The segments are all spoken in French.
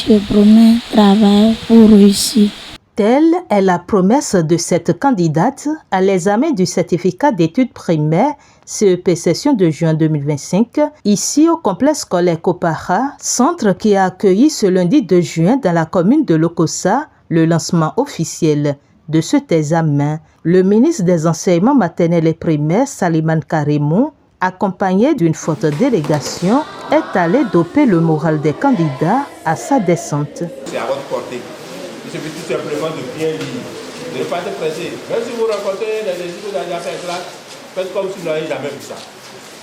Je promets travailler pour réussir. Telle est la promesse de cette candidate à l'examen du certificat d'études primaires CEP session de juin 2025, ici au complexe scolaire Kopara, centre qui a accueilli ce lundi 2 juin dans la commune de Lokossa le lancement officiel de cet examen. Le ministre des Enseignements maternels et primaires, Salimane Karimou, accompagné d'une forte délégation, est allé doper le moral des candidats à sa descente. C'est à votre portée. Il suffit tout simplement de bien lire, de ne pas être pressé. Même si vous rencontrez des exercices que vous avez fait en classe, faites comme si vous n'avez jamais vu ça.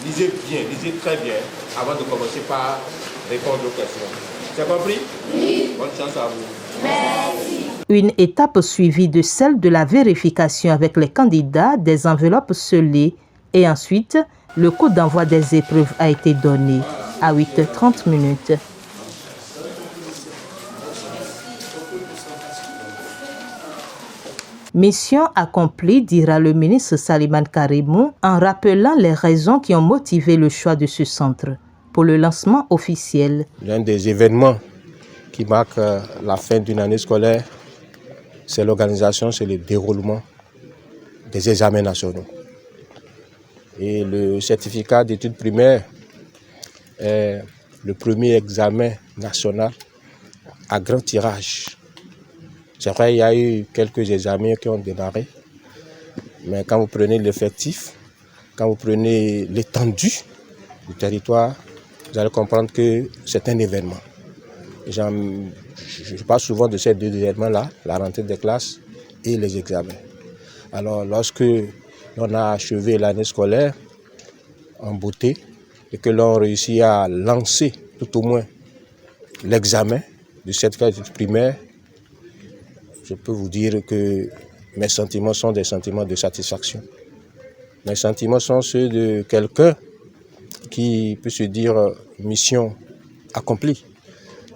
Lisez bien, lisez très bien avant de commencer par répondre aux questions. C'est compris? Oui. Bonne chance à vous. Merci. Une étape suivie de celle de la vérification avec les candidats des enveloppes scellées et ensuite le coup d'envoi des épreuves a été donné à 8h30. Mission accomplie, dira le ministre Salimane Karimou, en rappelant les raisons qui ont motivé le choix de ce centre pour le lancement officiel. L'un des événements qui marque la fin d'une année scolaire, c'est l'organisation, c'est le déroulement des examens nationaux. Et le certificat d'études primaires est le premier examen national à grand tirage. C'est vrai, il y a eu quelques examens qui ont démarré, mais quand vous prenez l'effectif, quand vous prenez l'étendue du territoire, vous allez comprendre que c'est un événement. Je parle souvent de ces deux événements-là, la rentrée des classes et les examens. Alors, lorsque l'on a achevé l'année scolaire en beauté et que l'on réussit à lancer tout au moins l'examen du certificat d'études primaires, je peux vous dire que mes sentiments sont des sentiments de satisfaction. Mes sentiments sont ceux de quelqu'un qui peut se dire mission accomplie,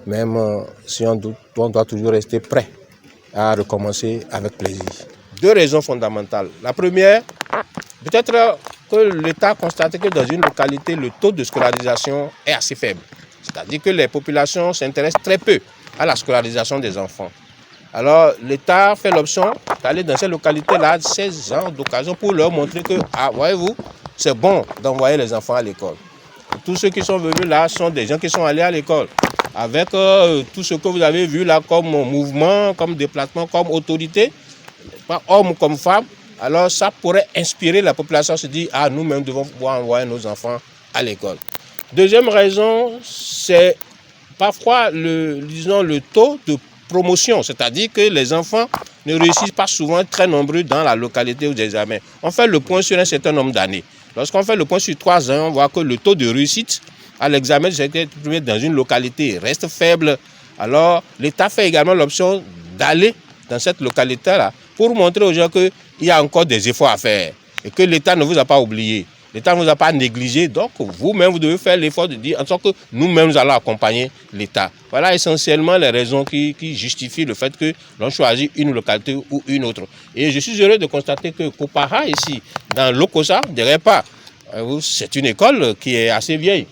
même si on doit toujours rester prêt à recommencer avec plaisir. Deux raisons fondamentales. La première, peut-être que l'État a constaté que dans une localité, le taux de scolarisation est assez faible. C'est-à-dire que les populations s'intéressent très peu à la scolarisation des enfants. Alors, l'État fait l'option d'aller dans ces localités-là, ces gens d'occasion, pour leur montrer que, voyez-vous, c'est bon d'envoyer les enfants à l'école. Tous ceux qui sont venus là sont des gens qui sont allés à l'école. Avec tout ce que vous avez vu là comme mouvement, comme déplacement, comme autorité, pas hommes comme femmes, alors ça pourrait inspirer la population à se dire, nous-mêmes devons pouvoir envoyer nos enfants à l'école. Deuxième raison, c'est parfois le taux de promotion, c'est-à-dire que les enfants ne réussissent pas souvent très nombreux dans la localité aux examens. On fait le point sur un certain nombre d'années. Lorsqu'on fait le point sur 3 ans, on voit que le taux de réussite à l'examen dans une localité reste faible. Alors, l'État fait également l'option d'aller dans cette localité-là pour montrer aux gens qu'il y a encore des efforts à faire et que l'État ne vous a pas oublié. L'État ne vous a pas négligé, donc vous-même, vous devez faire l'effort de dire en sorte que nous-mêmes, nous allons accompagner l'État. Voilà essentiellement les raisons qui justifient le fait que l'on choisit une localité ou une autre. Et je suis heureux de constater que Kopara, ici, dans Lokossa, derrière pas, c'est une école qui est assez vieille,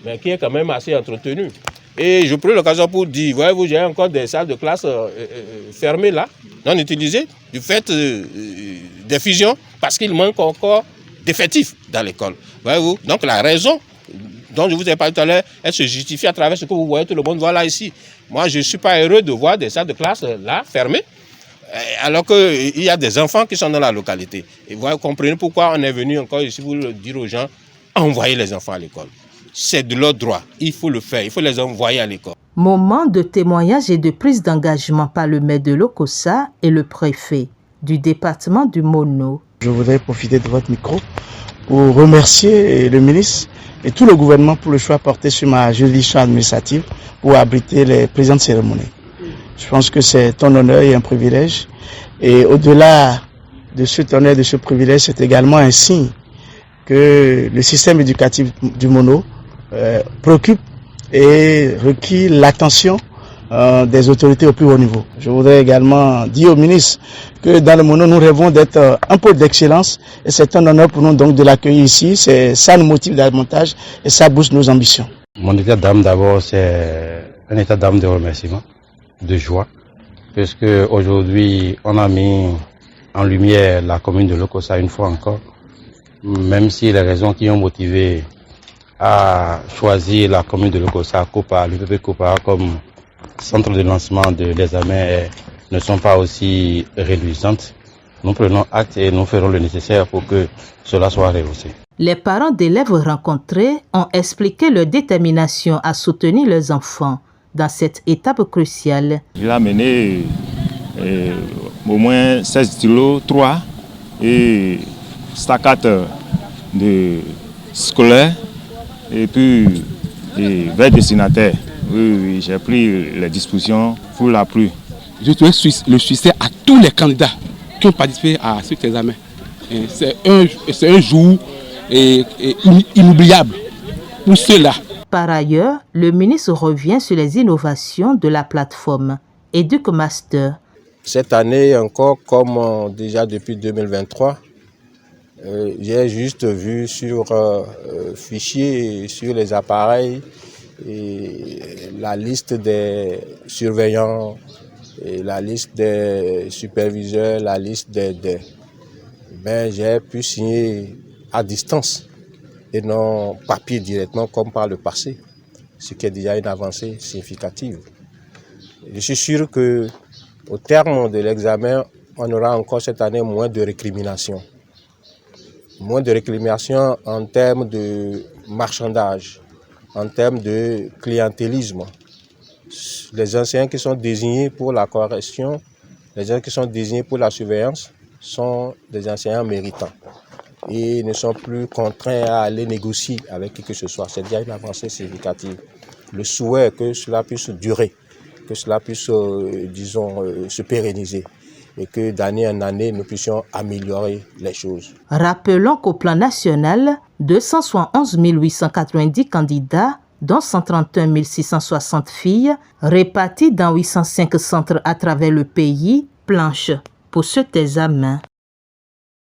mais qui est quand même assez entretenue. Et je prends l'occasion pour dire, voyez-vous, j'ai encore des salles de classe fermées là, non utilisées, du fait des fusions, parce qu'il manque encore d'effectifs dans l'école. Voyez-vous, donc la raison dont je vous ai parlé tout à l'heure, elle se justifie à travers ce que vous voyez, tout le monde voit là ici. Moi, je ne suis pas heureux de voir des salles de classe là, fermées, alors qu'il y a des enfants qui sont dans la localité. Et vous comprenez pourquoi on est venu encore ici pour dire aux gens, envoyez les enfants à l'école. C'est de leur droit, il faut le faire, il faut les envoyer à l'école. Moment de témoignage et de prise d'engagement par le maire de Lokossa et le préfet du département du Mono. Je voudrais profiter de votre micro pour remercier le ministre et tout le gouvernement pour le choix porté sur ma juridiction administrative pour abriter les présentes cérémonies. Je pense que c'est un honneur et un privilège. Et au-delà de cet honneur et de ce privilège, c'est également un signe que le système éducatif du Mono préoccupe et requiert l'attention des autorités au plus haut niveau. Je voudrais également dire au ministre que dans le Mono, nous rêvons d'être un pôle d'excellence et c'est un honneur pour nous donc de l'accueillir ici. Ça nous motive davantage et ça booste nos ambitions. Mon état d'âme d'abord, c'est un état d'âme de remerciement, de joie, puisque aujourd'hui on a mis en lumière la commune de Lokossa une fois encore, même si les raisons qui ont motivé à choisir la commune de Lokossa, l'UPP Kopa comme centre de lancement de l'examen ne sont pas aussi réduisantes. Nous prenons acte et nous ferons le nécessaire pour que cela soit rehaussé. Les parents d'élèves rencontrés ont expliqué leur détermination à soutenir leurs enfants dans cette étape cruciale. Il a mené au moins 16 stylos, 3 et staccates de scolaires et puis vers destinataire. Oui, j'ai pris les dispositions pour la pluie. Je souhaite le succès à tous les candidats qui ont participé à cet examen. C'est un jour inoubliable pour ceux-là. Par ailleurs, le ministre revient sur les innovations de la plateforme EducMaster. Cette année encore, comme déjà depuis 2023, j'ai juste vu sur fichier, sur les appareils, la liste des surveillants, la liste des superviseurs, la liste des... Mais j'ai pu signer à distance et non papier directement comme par le passé, ce qui est déjà une avancée significative. Je suis sûr qu'au terme de l'examen, on aura encore cette année moins de récriminations. Moins de récriminations en termes de marchandage, en termes de clientélisme. Les enseignants qui sont désignés pour la correction, les enseignants qui sont désignés pour la surveillance sont des enseignants méritants et ne sont plus contraints à aller négocier avec qui que ce soit. C'est déjà une avancée significative. Le souhait que cela puisse durer, que cela puisse, disons, se pérenniser et que d'année en année, nous puissions améliorer les choses. Rappelons qu'au plan national, 271 890 candidats, dont 131 660 filles, répartis dans 805 centres à travers le pays, planchent pour cet examen.